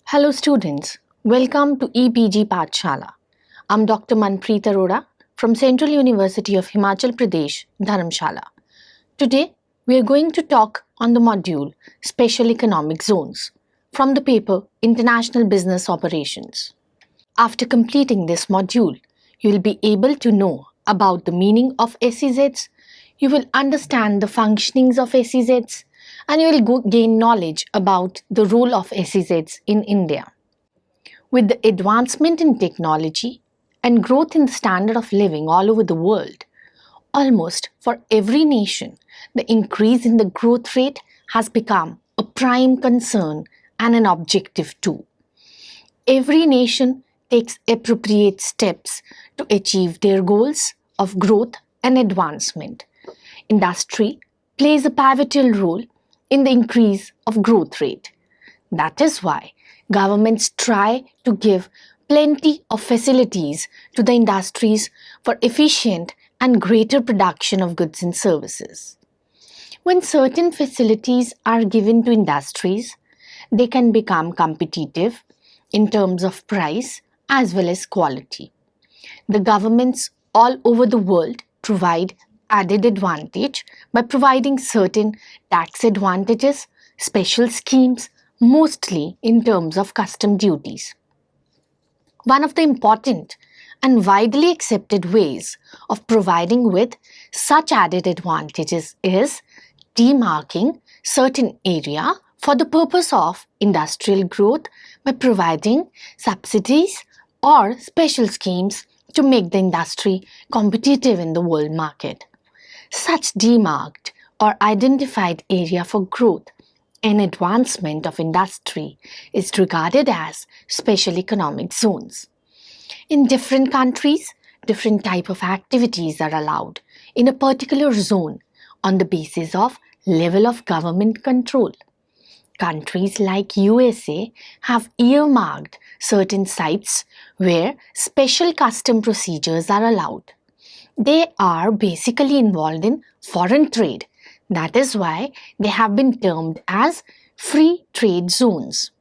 Hello students, welcome to EPG Pathshala. I'm Dr. Manpreet Arora from Central University of Himachal Pradesh, Dharamshala. Today, we are going to talk on the module Special Economic Zones from the paper International Business Operations. After completing this module, you will be able to know about the meaning of SEZs, you will understand the functionings of SEZs, and you will gain knowledge about the role of SEZs in India. With the advancement in technology and growth in the standard of living all over the world, almost for every nation, the increase in the growth rate has become a prime concern and an objective too. Every nation takes appropriate steps to achieve their goals of growth and advancement. Industry plays a pivotal role in the increase of growth rate. That is why governments try to give plenty of facilities to the industries for efficient and greater production of goods and services. When certain facilities are given to industries, they can become competitive in terms of price as well as quality. The governments all over the world provide added advantage by providing certain tax advantages, special schemes, mostly in terms of custom duties. One of the important and widely accepted ways of providing with such added advantages is demarking certain area for the purpose of industrial growth by providing subsidies or special schemes to make the industry competitive in the world market. Such demarked or identified area for growth and advancement of industry is regarded as special economic zones. In different countries, different type of activities are allowed in a particular zone on the basis of level of government control. Countries like USA have earmarked certain sites where special custom procedures are allowed. They are basically involved in foreign trade. That is why they have been termed as free trade zones.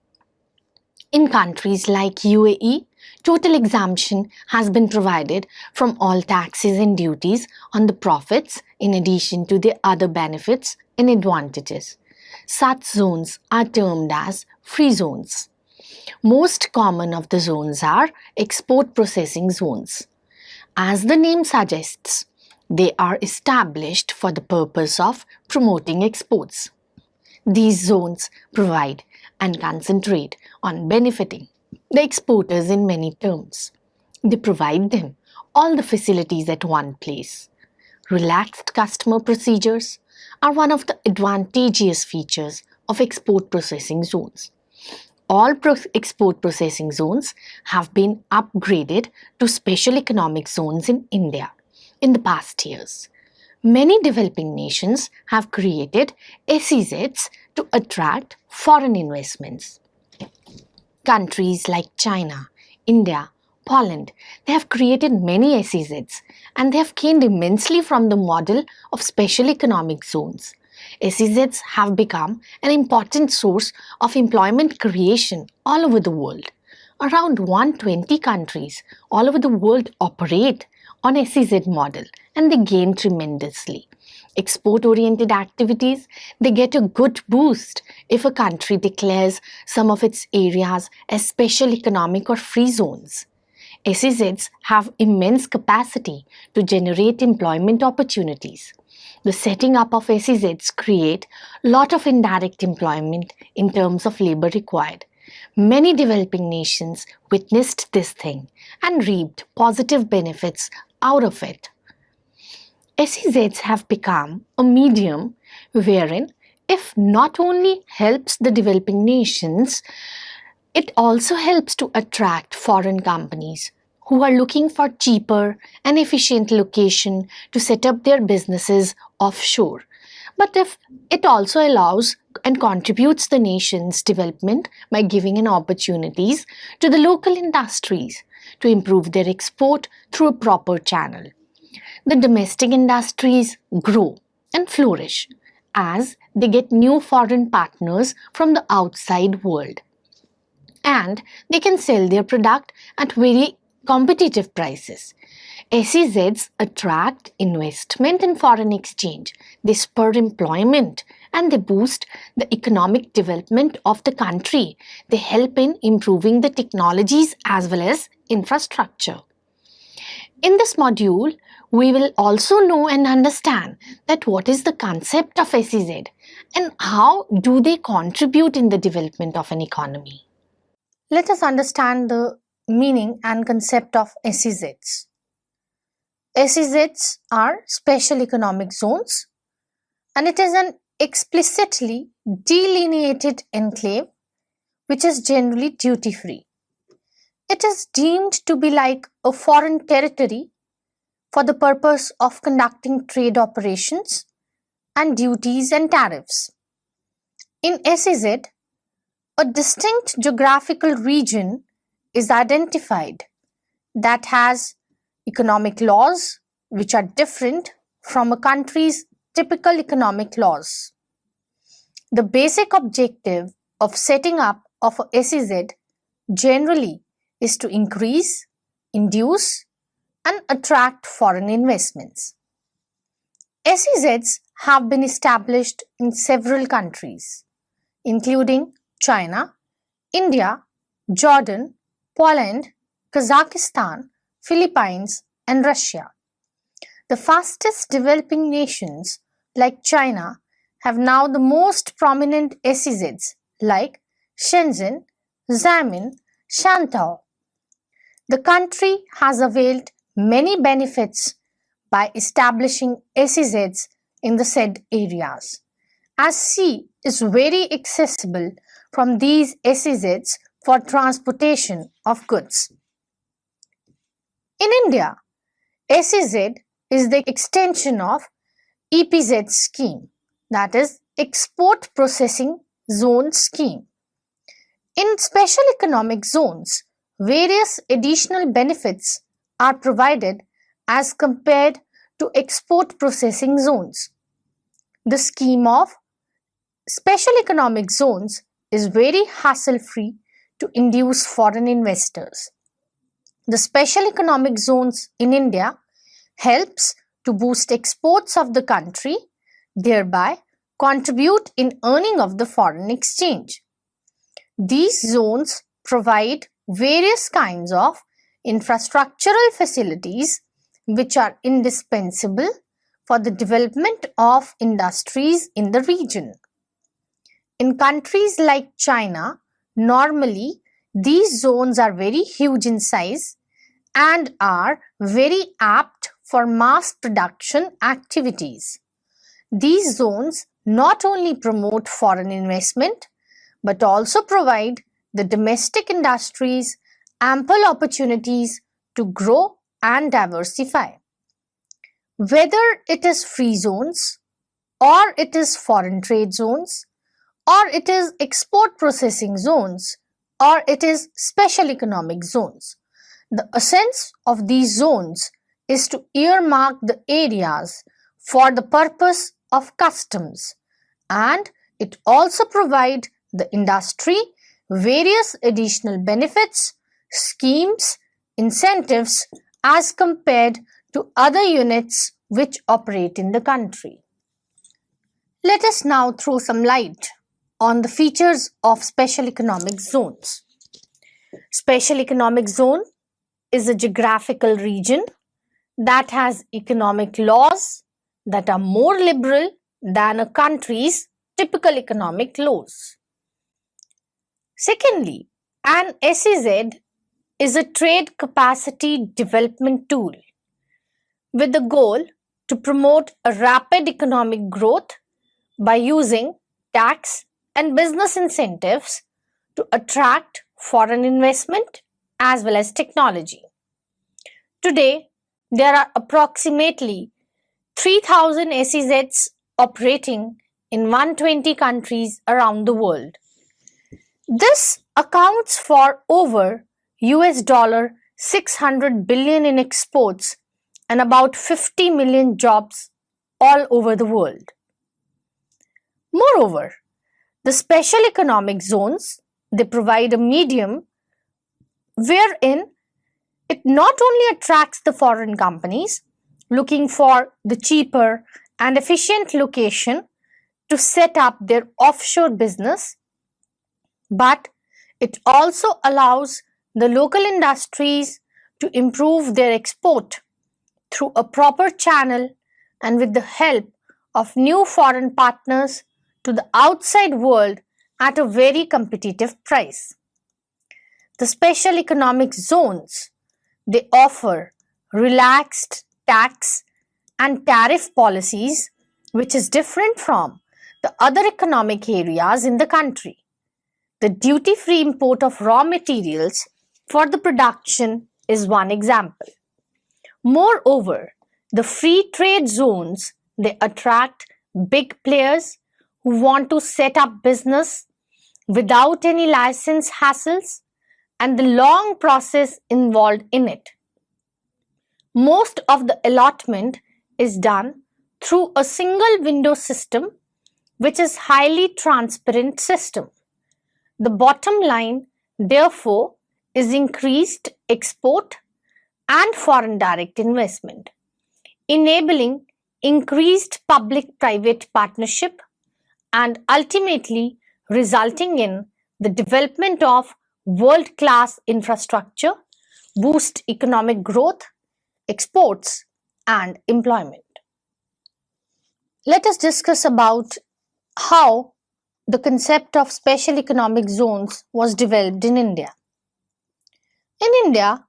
In countries like UAE, total exemption has been provided from all taxes and duties on the profits in addition to the other benefits and advantages. Such zones are termed as free zones. Most common of the zones are export processing zones. As the name suggests, they are established for the purpose of promoting exports. These zones provide and concentrate on benefiting the exporters in many terms. They provide them all the facilities at one place. Relaxed customer procedures are one of the advantageous features of export processing zones. All export processing zones have been upgraded to special economic zones in India in the past years. Many developing nations have created SEZs to attract foreign investments. Countries like China, India, Poland, they have created many SEZs and they have gained immensely from the model of special economic zones. SEZs have become an important source of employment creation all over the world. Around 120 countries all over the world operate on SEZ model and they gain tremendously. Export-oriented activities, they get a good boost if a country declares some of its areas as special economic or free zones. SEZs have immense capacity to generate employment opportunities. The setting up of SEZs create a lot of indirect employment in terms of labor required. Many developing nations witnessed this thing and reaped positive benefits out of it. SEZs have become a medium wherein if not only helps the developing nations, it also helps to attract foreign companies who are looking for cheaper and efficient location to set up their businesses offshore. But if it also allows and contributes the nation's development by giving an opportunities to the local industries to improve their export through a proper channel. The domestic industries grow and flourish as they get new foreign partners from the outside world. and they can sell their product at very competitive prices. SEZs attract investment in foreign exchange, they spur employment, and they boost the economic development of the country. They help in improving the technologies as well as infrastructure. In this module, we will also know and understand that what is the concept of SEZ and how do they contribute in the development of an economy. Let us understand the meaning and concept of SEZs. SEZs are special economic zones, and it is an explicitly delineated enclave which is generally duty-free. It is deemed to be like a foreign territory for the purpose of conducting trade operations and duties and tariffs. In SEZ, a distinct geographical region is identified that has economic laws which are different from a country's typical economic laws. The basic objective of setting up of a SEZ generally is to increase, induce, and attract foreign investments. SEZs have been established in several countries, including China, India, Jordan, Poland, Kazakhstan, Philippines, and Russia. The fastest developing nations like China have now the most prominent SEZs like Shenzhen, Xiamen, Shantou. The country has availed many benefits by establishing SEZs in the said areas, as sea is very accessible from these SEZs for transportation of goods. In India, SEZ is the extension of EPZ scheme, that is Export Processing Zone scheme. In special economic zones, various additional benefits are provided as compared to export processing zones. The scheme of special economic zones is very hassle-free to induce foreign investors. The special economic zones in India helps to boost exports of the country, thereby contribute in earning of the foreign exchange. These zones provide various kinds of infrastructural facilities which are indispensable for the development of industries in the region. In countries like China, normally these zones are very huge in size and are very apt for mass production activities. These zones not only promote foreign investment but also provide the domestic industries ample opportunities to grow and diversify. Whether it is free zones or it is foreign trade zones or it is export processing zones or it is special economic zones, the essence of these zones is to earmark the areas for the purpose of customs, and it also provide the industry various additional benefits, schemes, incentives as compared to other units which operate in the country. Let us now throw some light on the features of special economic zones. Special economic zone is a geographical region that has economic laws that are more liberal than a country's typical economic laws. Secondly, an SEZ is a trade capacity development tool with the goal to promote a rapid economic growth by using tax and business incentives to attract foreign investment as well as technology. Today, there are approximately 3,000 SEZs operating in 120 countries around the world. This accounts for over $600 billion in exports and about 50 million jobs all over the world. Moreover, the special economic zones they provide a medium wherein it not only attracts the foreign companies looking for the cheaper and efficient location to set up their offshore business, but it also allows the local industries to improve their export through a proper channel and with the help of new foreign partners to the outside world at a very competitive price. The special economic zones, they offer relaxed tax and tariff policies, which is different from the other economic areas in the country. The duty-free import of raw materials for the production is one example. Moreover, the free trade zones, they attract big players who want to set up business without any license hassles and the long process involved in it. Most of the allotment is done through a single window system, which is highly transparent system. The bottom line, therefore, is increased export and foreign direct investment, enabling increased public-private partnership and ultimately resulting in the development of world-class infrastructure, boost economic growth, exports and employment. Let us discuss about how the concept of special economic zones was developed in India. In India,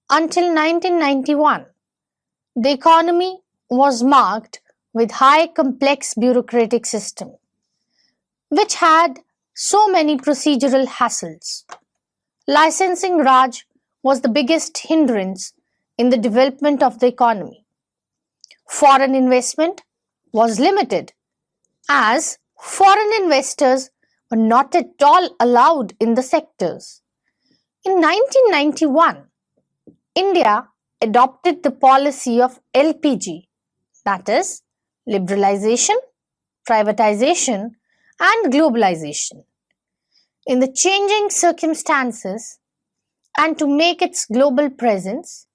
until 1991, the economy was marked with high complex bureaucratic system, which had so many procedural hassles. Licensing Raj was the biggest hindrance in the development of the economy. Foreign investment was limited as foreign investors were not at all allowed in the sectors. In 1991, India adopted the policy of LPG, that is, liberalization, privatization, and globalization. In the changing circumstances and to make its global presence,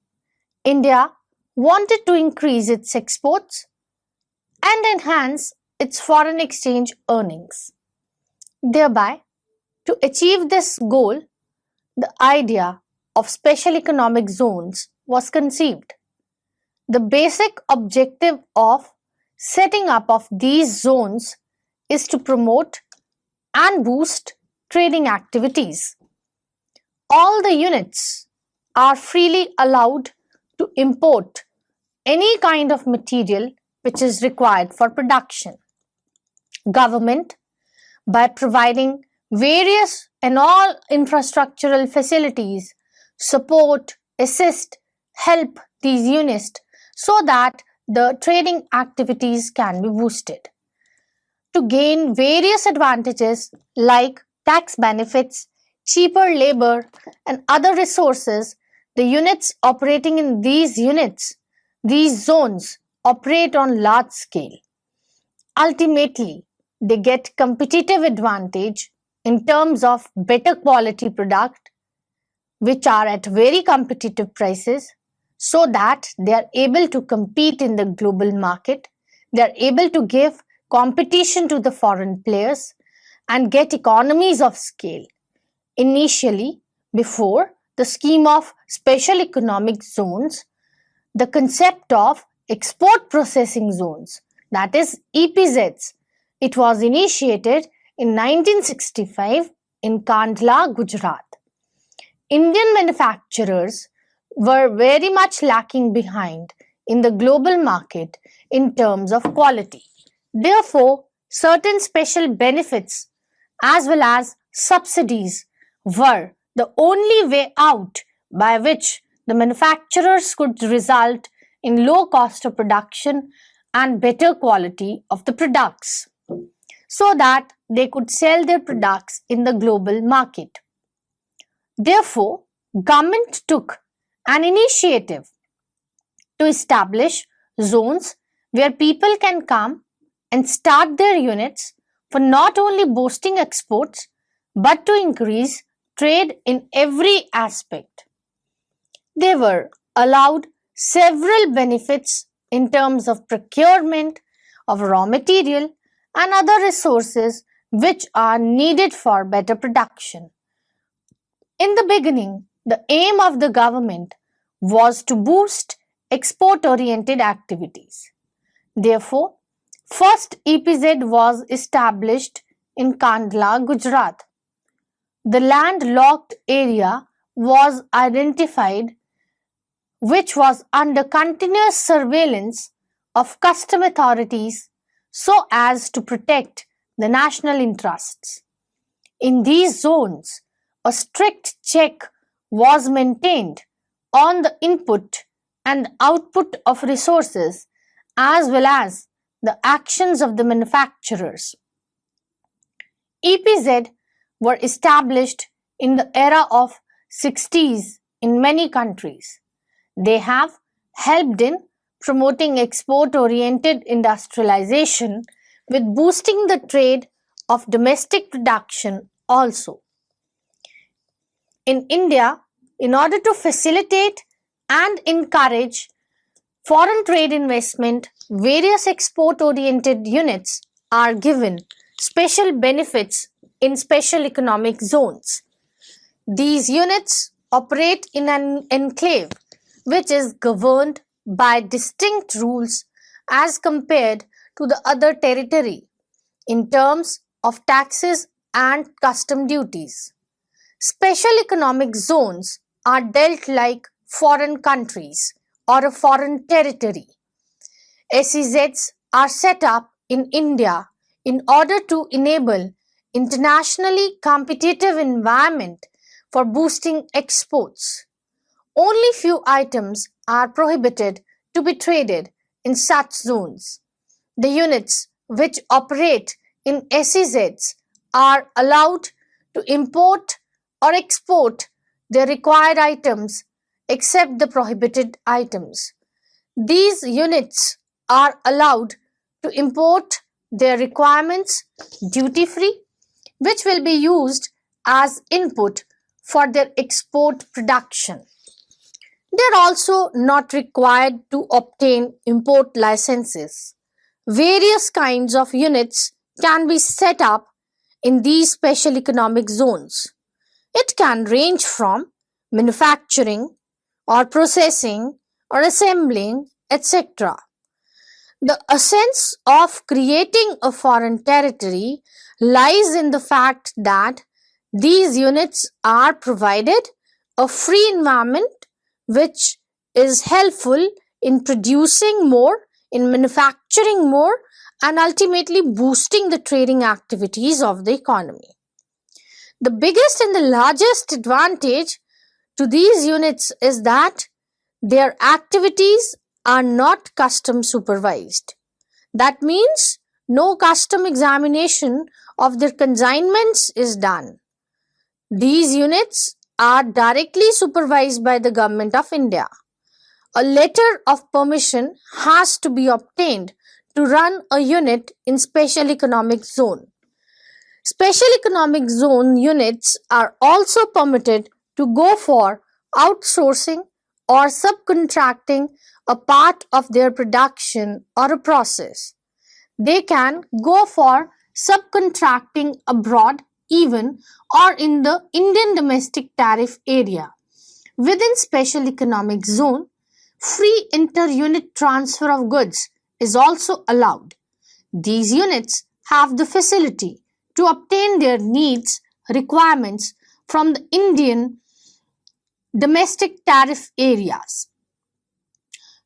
India wanted to increase its exports and enhance its foreign exchange earnings. Thereby, to achieve this goal, the idea of special economic zones was conceived. The basic objective of setting up of these zones is to promote and boost trading activities. All the units are freely allowed to import any kind of material which is required for production. Government, by providing various and all infrastructural facilities, support, assist, help these units so that the trading activities can be boosted. To gain various advantages like tax benefits, cheaper labor and other resources, the units operating in these zones operate on large scale. Ultimately, they get competitive advantage in terms of better quality product which are at very competitive prices so that they are able to compete in the global market, they are able to give competition to the foreign players and get economies of scale. Initially, before the scheme of special economic zones, the concept of export processing zones, that is EPZs, it was initiated in 1965 in Kandla, Gujarat. Indian manufacturers were very much lacking behind in the global market in terms of quality. Therefore, certain special benefits as well as subsidies were the only way out by which the manufacturers could result in low cost of production and better quality of the products so that they could sell their products in the global market. Therefore, government took an initiative to establish zones where people can come and start their units for not only boosting exports but to increase trade in every aspect. They were allowed several benefits in terms of procurement of raw material and other resources which are needed for better production. In the beginning, the aim of the government was to boost export-oriented activities. Therefore, first EPZ was established in Kandla, Gujarat. The landlocked area was identified, which was under continuous surveillance of custom authorities so as to protect the national interests. In these zones, a strict check was maintained on the input and output of resources as well as the actions of the manufacturers. EPZ were established in the era of 60s in many countries. They have helped in promoting export-oriented industrialization with boosting the trade of domestic production also. In India, in order to facilitate and encourage foreign trade investment, various export-oriented units are given special benefits in special economic zones. These units operate in an enclave which is governed by distinct rules as compared to the other territory in terms of taxes and custom duties. Special economic zones are dealt like foreign countries or a foreign territory. SEZs are set up in India in order to enable internationally competitive environment for boosting exports. Only few items are prohibited to be traded in such zones. The units which operate in SEZs are allowed to import or export the required items except the prohibited items. These units are allowed to import their requirements duty-free, which will be used as input for their export production. They are also not required to obtain import licenses. Various kinds of units can be set up in these special economic zones. It can range from manufacturing or processing or assembling, etc. The essence of creating a foreign territory lies in the fact that these units are provided a free environment which is helpful in producing more, in manufacturing more, and ultimately boosting the trading activities of the economy. The biggest and the largest advantage to these units is that their activities are not custom supervised. That means no custom examination of their consignments is done. These units are directly supervised by the Government of India. A letter of permission has to be obtained to run a unit in Special Economic Zone. Special Economic Zone units are also permitted to go for outsourcing or subcontracting a part of their production or a process. They can go for subcontracting abroad even or in the Indian domestic tariff area. Within Special Economic Zone, free inter-unit transfer of goods is also allowed. These units have the facility to obtain their needs, requirements from the Indian domestic tariff areas.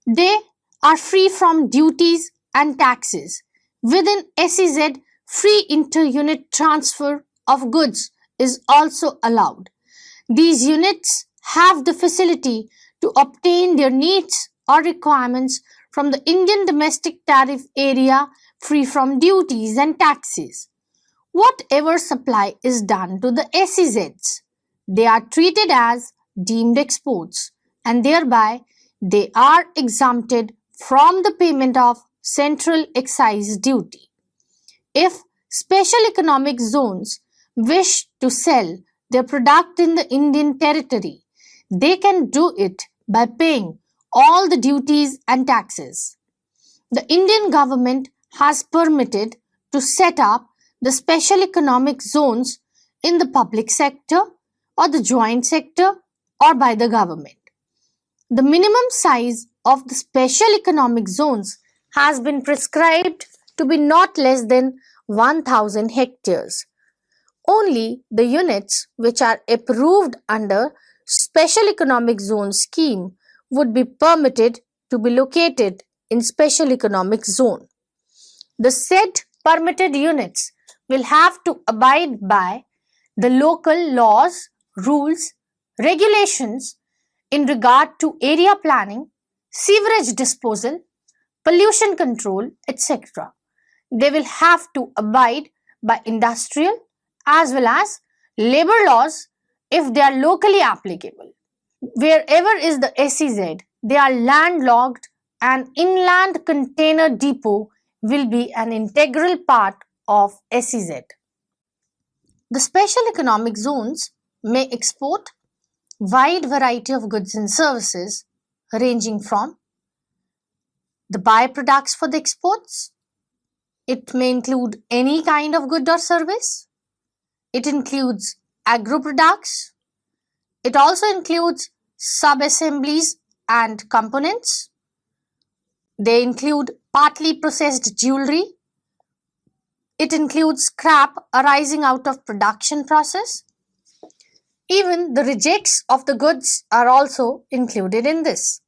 They are free from duties and taxes. Within SEZ, free inter-unit transfer of goods is also allowed. These units have the facility to obtain their needs or requirements from the Indian domestic tariff area free from duties and taxes. Whatever supply is done to the SEZs, they are treated as deemed exports and thereby they are exempted from the payment of central excise duty. If special economic zones wish to sell their product in the Indian territory, they can do it by paying all the duties and taxes. The Indian government has permitted to set up the special economic zones in the public sector or the joint sector or by the government. The minimum size of the special economic zones has been prescribed to be not less than 1000 hectares. Only the units which are approved under Special Economic Zone scheme would be permitted to be located in Special Economic Zone. The said permitted units will have to abide by the local laws, rules, regulations in regard to area planning, sewerage disposal, pollution control, etc. They will have to abide by industrial as well as labor laws if they are locally applicable. Wherever is the SEZ, they are landlocked and inland container depot will be an integral part of SEZ. The special economic zones may export wide variety of goods and services ranging from the byproducts for the exports. It may include any kind of good or service. It includes agro products. It also includes sub-assemblies and components. They include partly processed jewelry. It includes scrap arising out of production process. Even the rejects of the goods are also included in this.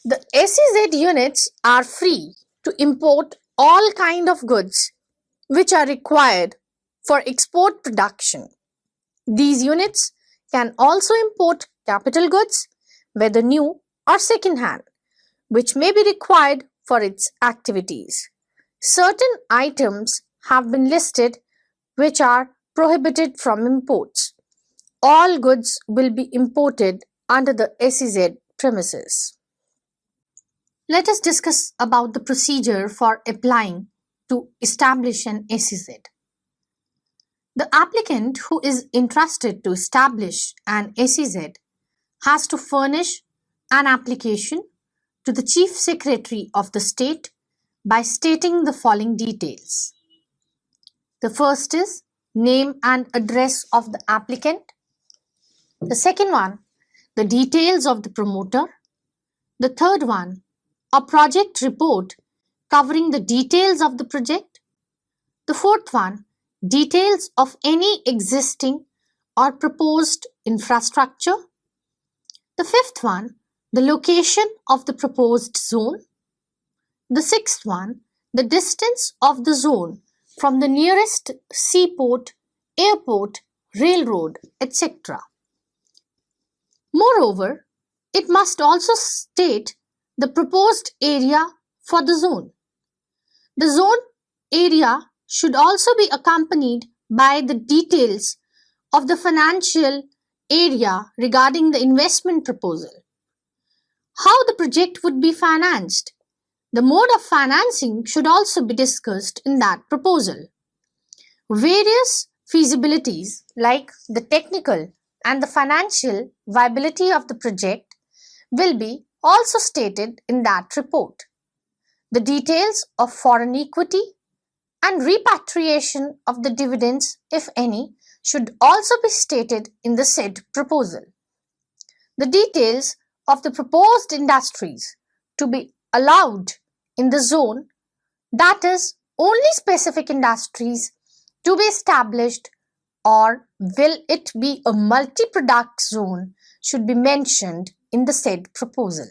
The SEZ units are free to import all kind of goods which are required for export production. These units can also import capital goods, whether new or second hand, which may be required for its activities. Certain items have been listed which are prohibited from imports. All goods will be imported under the SEZ premises. Let us discuss about the procedure for applying to establish an SEZ. The applicant who is interested to establish an SEZ has to furnish an application to the Chief Secretary of the state by stating the following details. The first is name and address of the applicant. The second one, the details of the promoter. The third one, a project report covering the details of the project. The fourth one, details of any existing or proposed infrastructure. The fifth one, the location of the proposed zone. The sixth one, the distance of the zone from the nearest seaport, airport, railroad, etc. Moreover, it must also state the proposed area for the zone. The zone area should also be accompanied by the details of the financial area regarding the investment proposal. How the project would be financed. The mode of financing should also be discussed in that proposal. Various feasibilities like the technical and the financial viability of the project will be also stated in that report. The details of foreign equity and repatriation of the dividends, if any, should also be stated in the said proposal. The details of the proposed industries to be allowed in the zone, that is, only specific industries to be established, or will it be a multi-product zone, should be mentioned in the said proposal.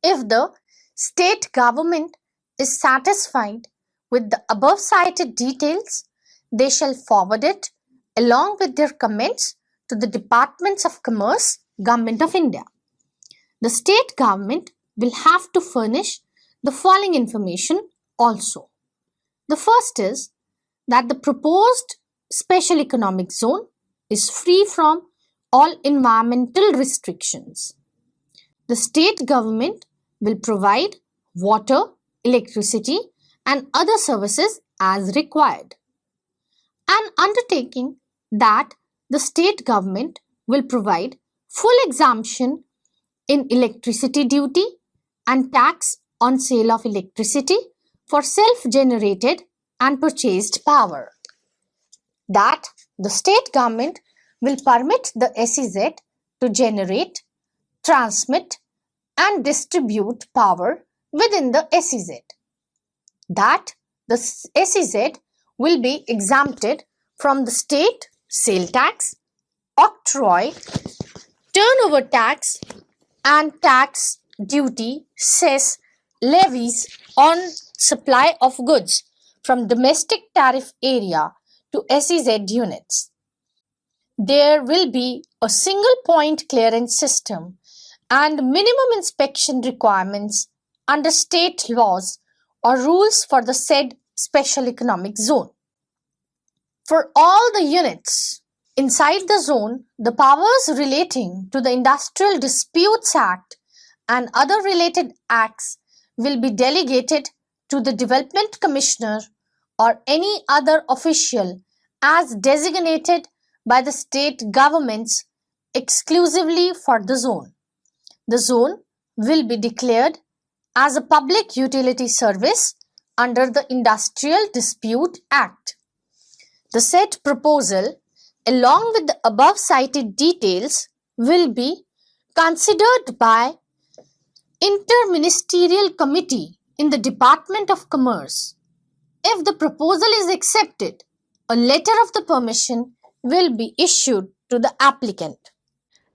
If the state government is satisfied with the above cited details, they shall forward it along with their comments to the Departments of Commerce, Government of India. The state government will have to furnish the following information also. The first is that the proposed special economic zone is free from all environmental restrictions. The state government will provide water, electricity and other services as required. an undertaking that the state government will provide full exemption in electricity duty and tax on sale of electricity for self-generated and purchased power. That the state government will permit the SEZ to generate, transmit and distribute power within the SEZ. That the SEZ will be exempted from the state sale tax, octroi, turnover tax and tax duty, cess, levies on supply of goods from domestic tariff area to SEZ units. There will be a single point clearance system and minimum inspection requirements under state laws or rules for the said special economic zone. For all the units inside the zone, the powers relating to the Industrial Disputes Act and other related acts will be delegated to the Development Commissioner or any other official as designated by the state governments exclusively for the zone. The zone will be declared as a public utility service under the Industrial Dispute Act. The said proposal, along with the above cited details, will be considered by Interministerial Committee in the Department of Commerce. If the proposal is accepted, a letter of the permission will be issued to the applicant.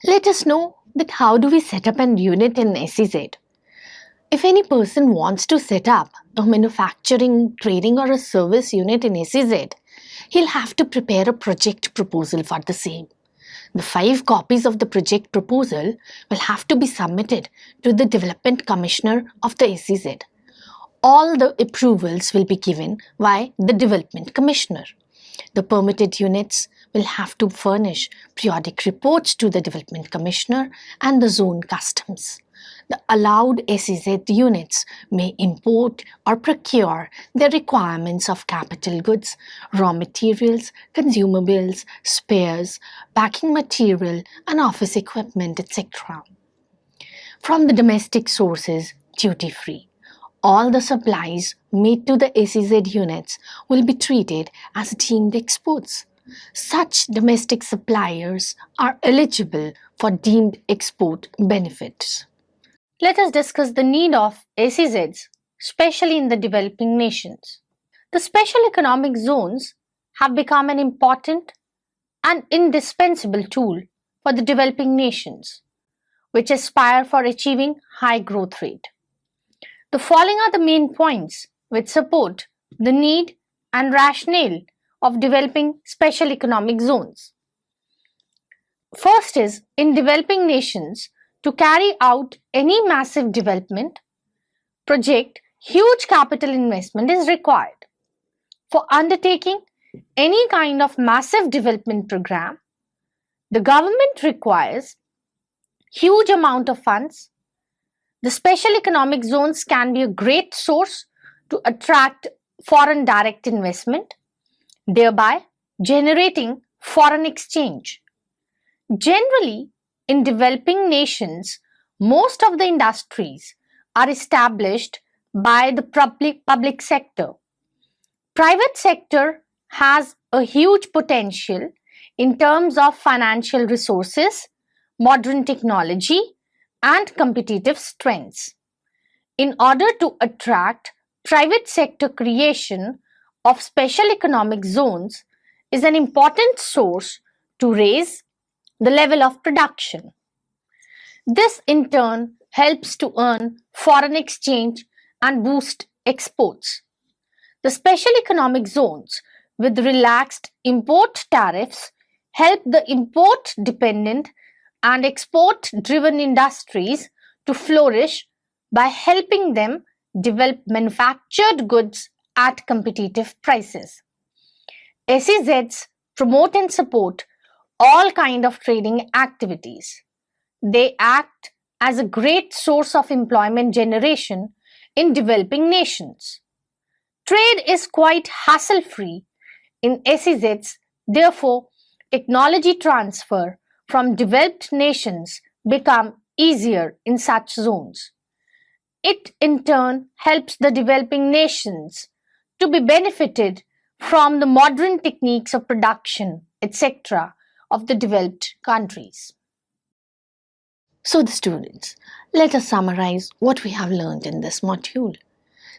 Let us know that how do we set up an unit in SEZ. If any person wants to set up a manufacturing, trading or a service unit in SEZ, he'll have to prepare a project proposal for the same. The 5 copies of the project proposal will have to be submitted to the Development Commissioner of the SEZ. All the approvals will be given by the Development Commissioner. The permitted units will have to furnish periodic reports to the Development Commissioner and the zone customs. The allowed SEZ units may import or procure the requirements of capital goods, raw materials, consumables, spares, packing material and office equipment, etc. from the domestic sources duty-free. All the supplies made to the SEZ units will be treated as deemed exports. Such domestic suppliers are eligible for deemed export benefits. Let us discuss the need of SEZs, especially in the developing nations. The special economic zones have become an important and indispensable tool for the developing nations, which aspire for achieving high growth rate. The following are the main points which support the need and rationale of developing special economic zones. First is, in developing nations, to carry out any massive development project, huge capital investment is required. For undertaking any kind of massive development program, the government requires huge amount of funds. The special economic zones can be a great source to attract foreign direct investment, thereby generating foreign exchange. Generally, in developing nations, most of the industries are established by the public sector. Private sector has a huge potential in terms of financial resources, modern technology, and competitive strengths. In order to attract private sector, creation of special economic zones is an important source to raise the level of production. This in turn helps to earn foreign exchange and boost exports. The special economic zones with relaxed import tariffs help the import dependent and export driven industries to flourish by helping them develop manufactured goods at competitive prices. SEZs promote and support all kinds of trading activities. They act as a great source of employment generation in developing nations. Trade is quite hassle-free in SEZs. Therefore, technology transfer from developed nations become easier in such zones. It in turn helps the developing nations to be benefited from the modern techniques of production, etc. of the developed countries. So the students, let us summarize what we have learned in this module.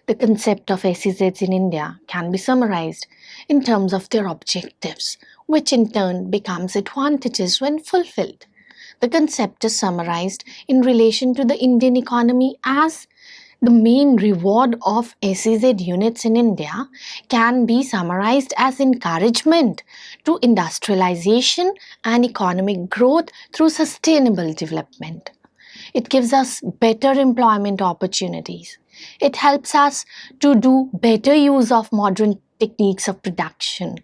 The concept of SEZs in India can be summarized in terms of their objectives, which in turn becomes advantages when fulfilled. The concept is summarized in relation to the Indian economy as the main reward of SEZ units in India can be summarized as encouragement to industrialization and economic growth through sustainable development. It gives us better employment opportunities. It helps us to do better use of modern techniques of production,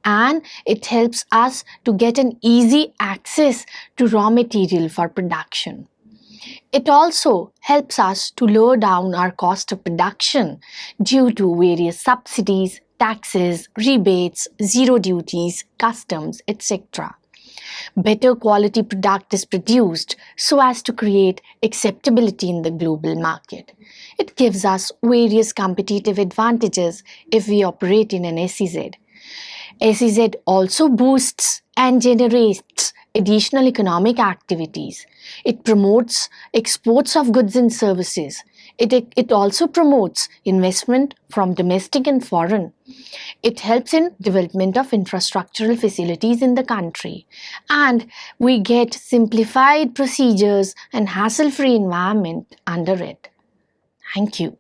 and it helps us to get an easy access to raw material for production. It also helps us to lower down our cost of production due to various subsidies, taxes, rebates, zero duties, customs, etc. Better quality product is produced so as to create acceptability in the global market. It gives us various competitive advantages if we operate in an SEZ. SEZ also boosts and generates additional economic activities. It promotes exports of goods and services. It also promotes investment from domestic and foreign. It helps in development of infrastructural facilities in the country. And we get simplified procedures and hassle-free environment under it. Thank you.